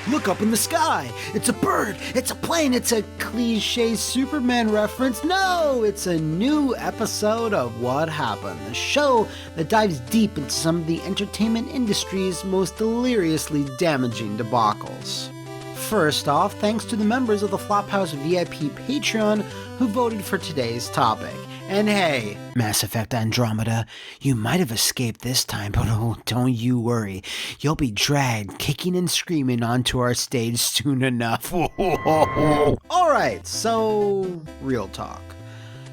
Look up in the sky! It's a bird! It's a plane! It's a cliche Superman reference! No! It's a new episode of What Happened, the show that dives deep into some of the entertainment industry's most deliriously damaging debacles. First off, thanks to the members of the Flophouse VIP Patreon who voted for today's topic. And hey, Mass Effect Andromeda, you might have escaped this time, but oh, don't you worry. You'll be dragged kicking and screaming onto our stage soon enough. Alright, so real talk.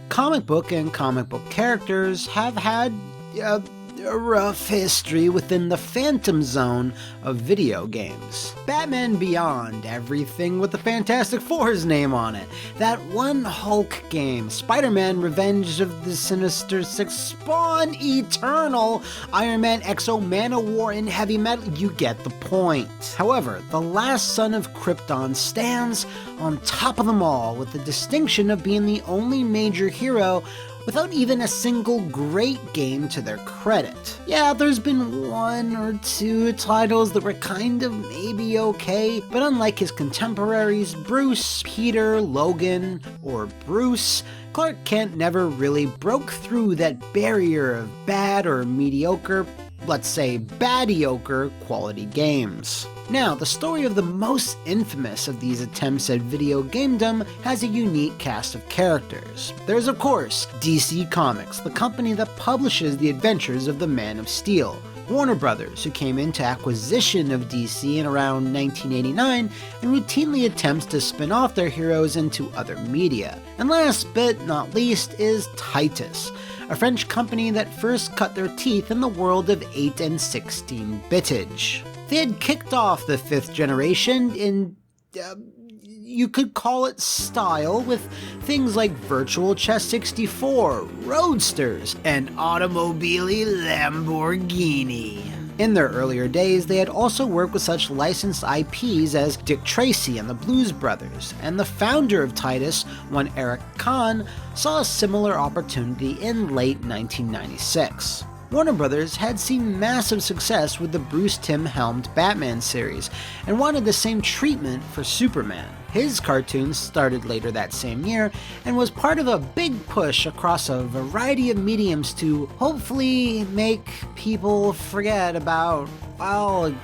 Comic book and comic book characters have had a rough history within the phantom zone of video games. Batman Beyond, everything with the Fantastic Four's name on it. That one Hulk game, Spider-Man Revenge of the Sinister Six, Spawn Eternal, Iron Man Exo, Man-O-War, and Heavy Metal, you get the point. However, the last son of Krypton stands on top of them all with the distinction of being the only major hero without even a single great game to their credit. Yeah, there's been one or two titles that were kind of maybe okay, but unlike his contemporaries, Bruce, Peter, Logan, or Bruce, Clark Kent never really broke through that barrier of bad or mediocre, let's say badiocre, quality games. Now, the story of the most infamous of these attempts at video gamedom has a unique cast of characters. There's, of course, DC Comics, the company that publishes the adventures of the Man of Steel. Warner Brothers, who came into acquisition of DC in around 1989 and routinely attempts to spin off their heroes into other media. And last but not least is Titus, a French company that first cut their teeth in the world of 8 and 16-bitage. They had kicked off the 5th generation in, you could call it style, with things like Virtual Chess 64, Roadsters, and Automobili Lamborghini. In their earlier days, they had also worked with such licensed IPs as Dick Tracy and the Blues Brothers, and the founder of Titus, one Eric Kahn, saw a similar opportunity in late 1996. Warner Brothers had seen massive success with the Bruce Timm-helmed Batman series, and wanted the same treatment for Superman. His cartoon started later that same year, and was part of a big push across a variety of mediums to hopefully make people forget about, well,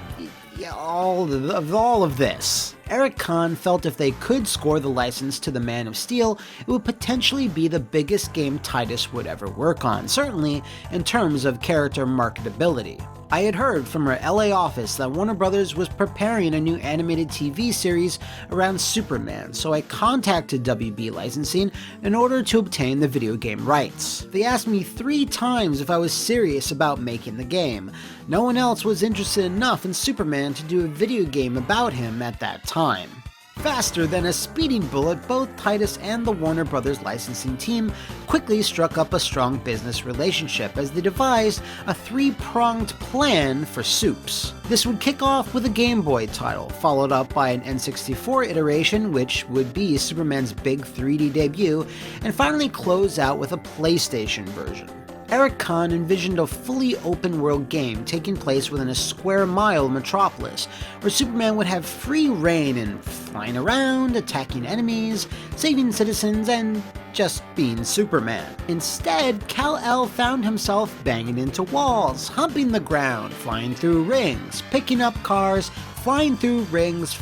all of this. Eric Kahn felt if they could score the license to the Man of Steel, it would potentially be the biggest game Titus would ever work on, certainly in terms of character marketability. I had heard from our LA office that Warner Brothers was preparing a new animated TV series around Superman, so I contacted WB Licensing in order to obtain the video game rights. They asked me 3 times if I was serious about making the game. No one else was interested enough in Superman to do a video game about him at that time. Faster than a speeding bullet, both Titus and the Warner Brothers licensing team quickly struck up a strong business relationship as they devised a 3-pronged plan for Supes. This would kick off with a Game Boy title, followed up by an N64 iteration, which would be Superman's big 3D debut, and finally close out with a PlayStation version. Eric Kahn envisioned a fully open-world game taking place within a square-mile metropolis, where Superman would have free reign in flying around, attacking enemies, saving citizens, and just being Superman. Instead, Kal-El found himself banging into walls, humping the ground, flying through rings, picking up cars, flying through rings,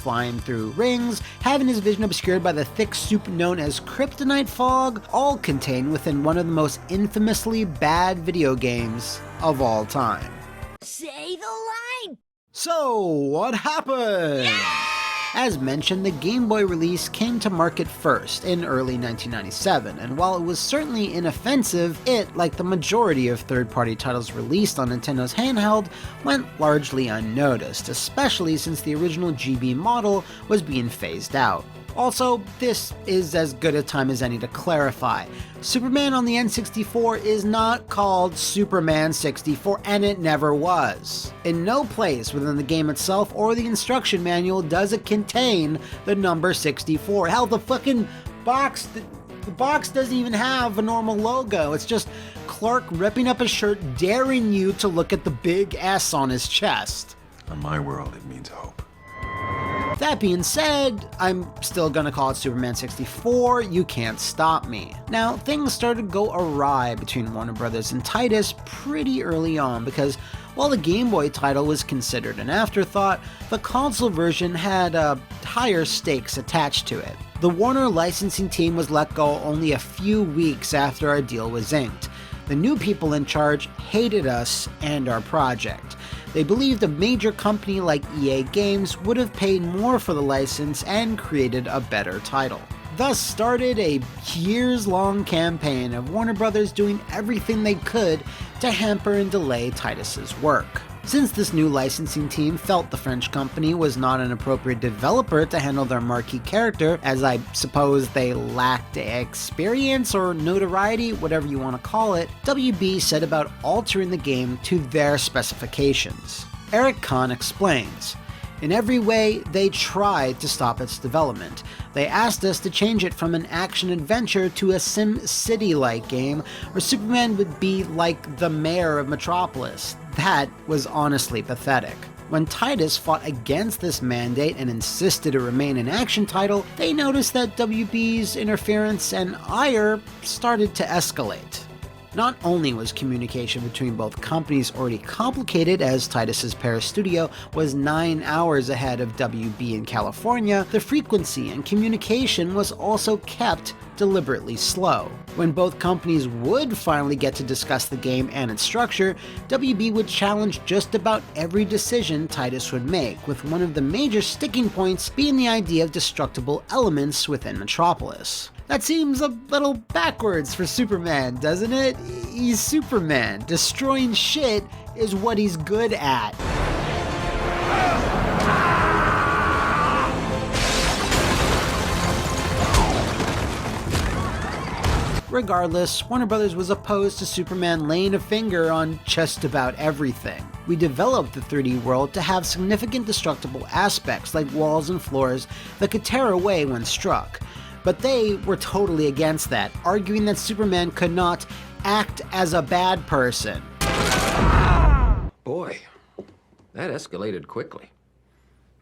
having his vision obscured by the thick soup known as kryptonite fog, all contained within one of the most infamously bad video games of all time. Say the line! So, what happened? Yeah! As mentioned, the Game Boy release came to market first in early 1997, and while it was certainly inoffensive, it, like the majority of third-party titles released on Nintendo's handheld, went largely unnoticed, especially since the original GB model was being phased out. Also, this is as good a time as any to clarify. Superman on the N64 is not called Superman 64, and it never was. In no place within the game itself or the instruction manual does it contain the number 64. Hell, the fucking box, the box doesn't even have a normal logo. It's just Clark ripping up his shirt, daring you to look at the big S on his chest. In my world, it means hope. That being said, I'm still gonna call it Superman 64, you can't stop me. Now, things started to go awry between Warner Brothers and Titus pretty early on because while the Game Boy title was considered an afterthought, the console version had higher stakes attached to it. The Warner licensing team was let go only a few weeks after our deal was inked. The new people in charge hated us and our project. They believed a major company like EA Games would have paid more for the license and created a better title. Thus started a years-long campaign of Warner Brothers doing everything they could to hamper and delay Titus's work. Since this new licensing team felt the French company was not an appropriate developer to handle their marquee character, as I suppose they lacked experience or notoriety, whatever you want to call it, WB set about altering the game to their specifications. Eric Kahn explains, "In every way, they tried to stop its development. They asked us to change it from an action-adventure to a Sim City-like game where Superman would be like the mayor of Metropolis. That was honestly pathetic." When Titus fought against this mandate and insisted it remain an action title, they noticed that WB's interference and ire started to escalate. Not only was communication between both companies already complicated, as Titus's Paris studio was 9 hours ahead of WB in California, the frequency and communication was also kept deliberately slow. When both companies would finally get to discuss the game and its structure, WB would challenge just about every decision Titus would make, with one of the major sticking points being the idea of destructible elements within Metropolis. That seems a little backwards for Superman, doesn't it? He's Superman. Destroying shit is what he's good at. Regardless, Warner Brothers was opposed to Superman laying a finger on just about everything. We developed the 3D world to have significant destructible aspects like walls and floors that could tear away when struck. But they were totally against that, arguing that Superman could not act as a bad person. Boy, that escalated quickly.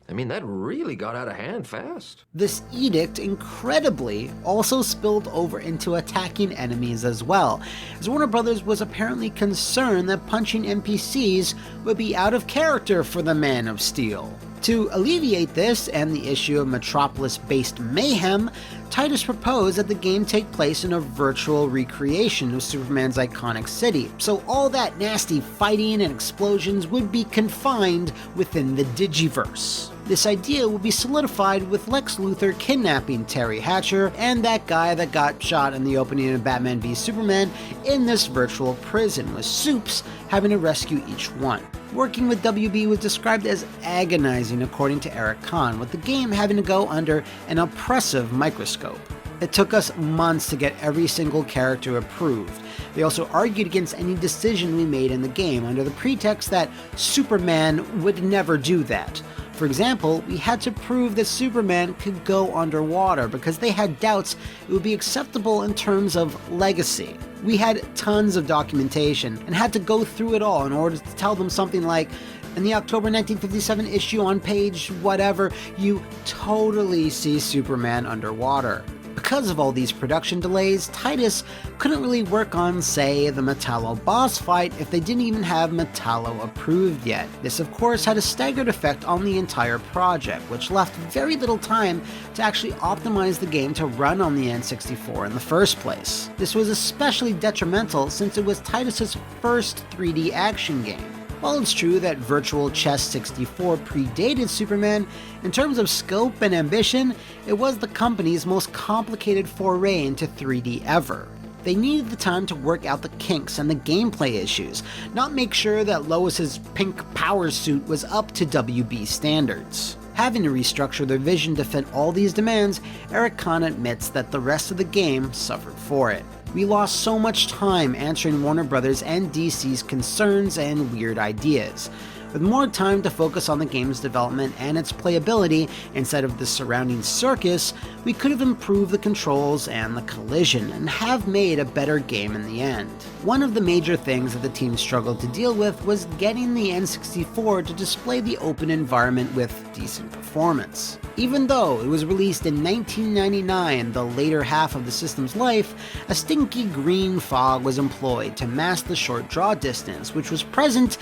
I mean, that really got out of hand fast. This edict, incredibly, also spilled over into attacking enemies as well, as Warner Brothers was apparently concerned that punching NPCs would be out of character for the Man of Steel. To alleviate this and the issue of Metropolis-based mayhem, Titus proposed that the game take place in a virtual recreation of Superman's iconic city, so all that nasty fighting and explosions would be confined within the Digiverse. This idea would be solidified with Lex Luthor kidnapping Terry Hatcher and that guy that got shot in the opening of Batman v Superman in this virtual prison, with Supes having to rescue each one. Working with WB was described as agonizing according to Eric Kahn, with the game having to go under an oppressive microscope. It took us months to get every single character approved. They also argued against any decision we made in the game under the pretext that Superman would never do that. For example, we had to prove that Superman could go underwater because they had doubts it would be acceptable in terms of legacy. We had tons of documentation and had to go through it all in order to tell them something like, in the October 1957 issue on page whatever, you totally see Superman underwater. Because of all these production delays, Titus couldn't really work on, say, the Metallo boss fight if they didn't even have Metallo approved yet. This of course had a staggered effect on the entire project, which left very little time to actually optimize the game to run on the N64 in the first place. This was especially detrimental since it was Titus's first 3D action game. While it's true that Virtual Chess 64 predated Superman, in terms of scope and ambition, it was the company's most complicated foray into 3D ever. They needed the time to work out the kinks and the gameplay issues, not make sure that Lois's pink power suit was up to WB standards. Having to restructure their vision to fit all these demands, Eric Kahn admits that the rest of the game suffered for it. We lost so much time answering Warner Brothers and DC's concerns and weird ideas. With more time to focus on the game's development and its playability instead of the surrounding circus, we could have improved the controls and the collision and have made a better game in the end. One of the major things that the team struggled to deal with was getting the N64 to display the open environment with decent performance. Even though it was released in 1999, the later half of the system's life, a stinky green fog was employed to mask the short draw distance, which was present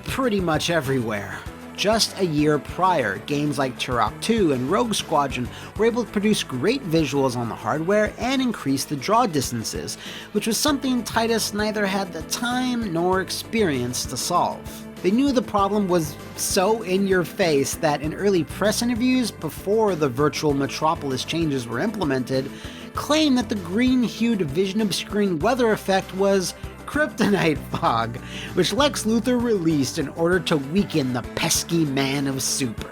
pretty much everywhere. Just a year prior, games like Turok 2 and Rogue Squadron were able to produce great visuals on the hardware and increase the draw distances, which was something Titus neither had the time nor experience to solve. They knew the problem was so in your face that in early press interviews before the virtual Metropolis changes were implemented, claimed that the green-hued vision-obscuring weather effect was kryptonite fog, which Lex Luthor released in order to weaken the pesky man of super.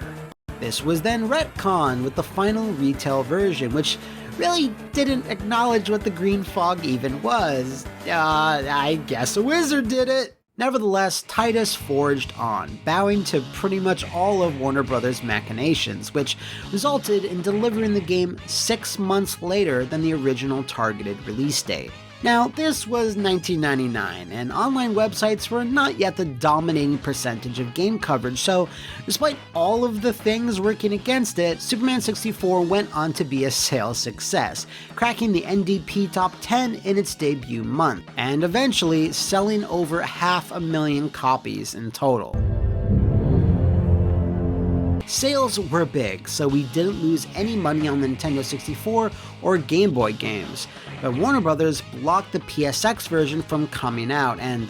This was then retconned with the final retail version, which really didn't acknowledge what the green fog even was. I guess a wizard did it. Nevertheless, Titus forged on, bowing to pretty much all of Warner Bros.' machinations, which resulted in delivering the game 6 months later than the original targeted release date. Now, this was 1999, and online websites were not yet the dominating percentage of game coverage, so despite all of the things working against it, Superman 64 went on to be a sales success, cracking the NDP top 10 in its debut month, and eventually selling over 500,000 copies in total. Sales were big, so we didn't lose any money on the Nintendo 64 or Game Boy games, but Warner Bros. Blocked the PSX version from coming out, and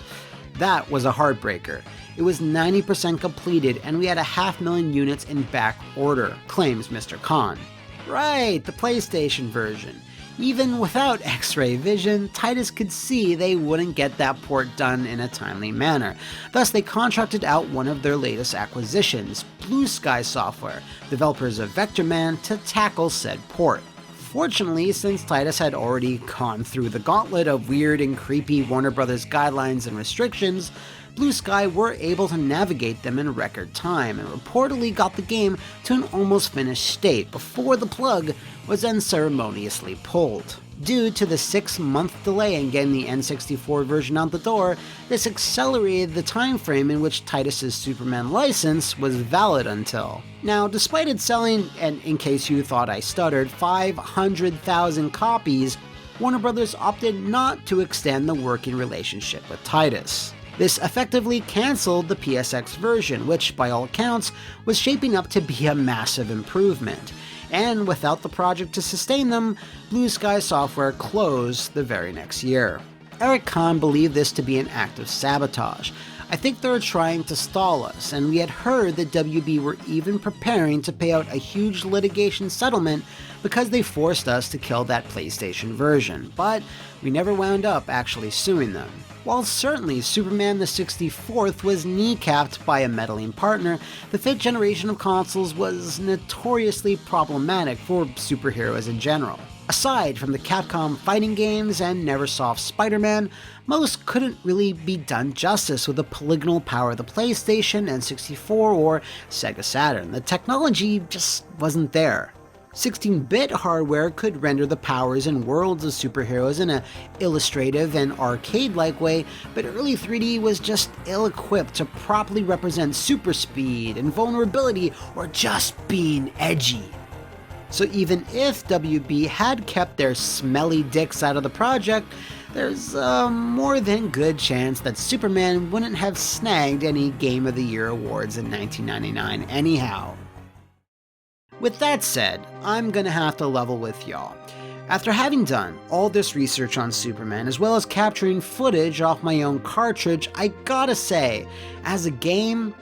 that was a heartbreaker. It was 90% completed, and we had 500,000 units in back order, claims Mr. Khan. Right, the PlayStation version. Even without X-ray vision, Titus could see they wouldn't get that port done in a timely manner. Thus, they contracted out one of their latest acquisitions, Blue Sky Software, developers of Vector Man, to tackle said port. Fortunately, since Titus had already gone through the gauntlet of weird and creepy Warner Bros. Guidelines and restrictions, Blue Sky were able to navigate them in record time and reportedly got the game to an almost finished state before the plug was unceremoniously pulled. Due to the 6-month delay in getting the N64 version out the door, this accelerated the time frame in which Titus's Superman license was valid until. Now, despite it selling, and in case you thought I stuttered, 500,000 copies, Warner Bros. Opted not to extend the working relationship with Titus. This effectively cancelled the PSX version, which, by all accounts, was shaping up to be a massive improvement. And without the project to sustain them, Blue Sky Software closed the very next year. Eric Kahn believed this to be an act of sabotage. I think they were trying to stall us, and we had heard that WB were even preparing to pay out a huge litigation settlement because they forced us to kill that PlayStation version, but we never wound up actually suing them. While certainly Superman the 64th was kneecapped by a meddling partner, the 5th generation of consoles was notoriously problematic for superheroes in general. Aside from the Capcom fighting games and Neversoft Spider-Man, most couldn't really be done justice with the polygonal power of the PlayStation, N64, or Sega Saturn. The technology just wasn't there. 16-bit hardware could render the powers and worlds of superheroes in an illustrative and arcade-like way, but early 3D was just ill-equipped to properly represent super speed, invulnerability, or just being edgy. So even if WB had kept their smelly dicks out of the project, there's a more than good chance that Superman wouldn't have snagged any Game of the Year awards in 1999 anyhow. With that said, I'm gonna have to level with y'all. After having done all this research on Superman, as well as capturing footage off my own cartridge, I gotta say, as a game,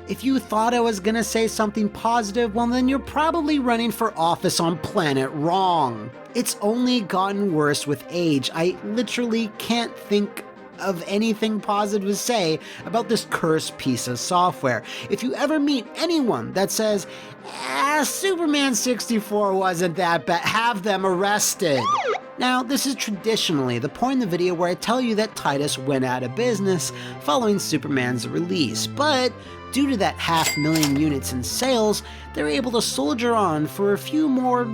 if you thought I was gonna say something positive, well then you're probably running for office on planet wrong. It's only gotten worse with age. I literally can't think of anything positive to say about this cursed piece of software. If you ever meet anyone that says, Superman 64 wasn't that bad, have them arrested. Now, this is traditionally the point in the video where I tell you that Titus went out of business following Superman's release, but due to that 500,000 units in sales, they're able to soldier on for a few more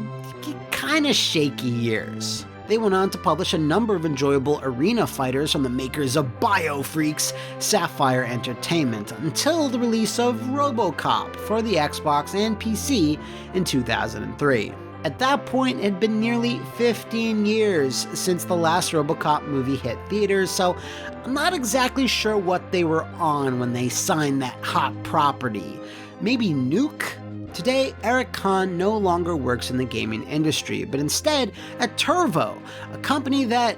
kinda shaky years. They went on to publish a number of enjoyable arena fighters from the makers of BioFreaks Sapphire Entertainment, until the release of RoboCop for the Xbox and PC in 2003. At that point, it had been nearly 15 years since the last RoboCop movie hit theaters, so I'm not exactly sure what they were on when they signed that hot property. Maybe Nuke? Today, Eric Kahn no longer works in the gaming industry, but instead at Turvo, a company that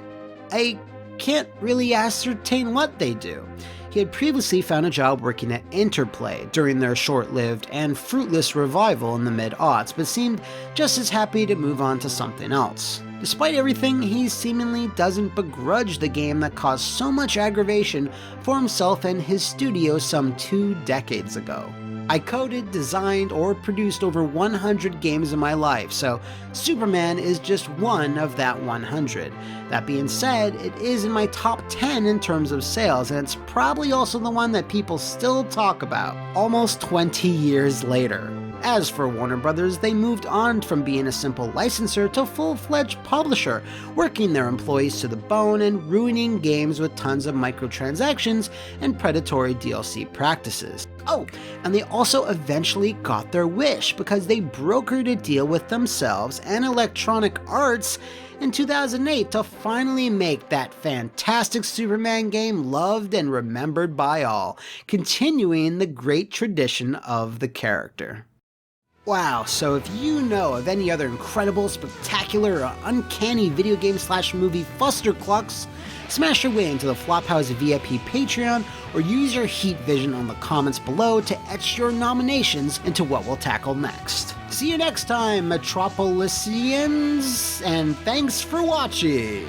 I can't really ascertain what they do. He had previously found a job working at Interplay during their short-lived and fruitless revival in the mid-aughts, but seemed just as happy to move on to something else. Despite everything, he seemingly doesn't begrudge the game that caused so much aggravation for himself and his studio some 2 decades ago. I coded, designed, or produced over 100 games in my life, so Superman is just one of that 100. That being said, it is in my top 10 in terms of sales, and it's probably also the one that people still talk about, almost 20 years later. As for Warner Brothers, they moved on from being a simple licensor to full-fledged publisher, working their employees to the bone and ruining games with tons of microtransactions and predatory DLC practices. Oh, and they also eventually got their wish because they brokered a deal with themselves and Electronic Arts in 2008 to finally make that fantastic Superman game loved and remembered by all, continuing the great tradition of the character. Wow, so if you know of any other incredible, spectacular, or uncanny video game / movie fusterclucks, smash your way into the Flophouse VIP Patreon or use your heat vision on the comments below to etch your nominations into what we'll tackle next. See you next time, Metropolisians, and thanks for watching!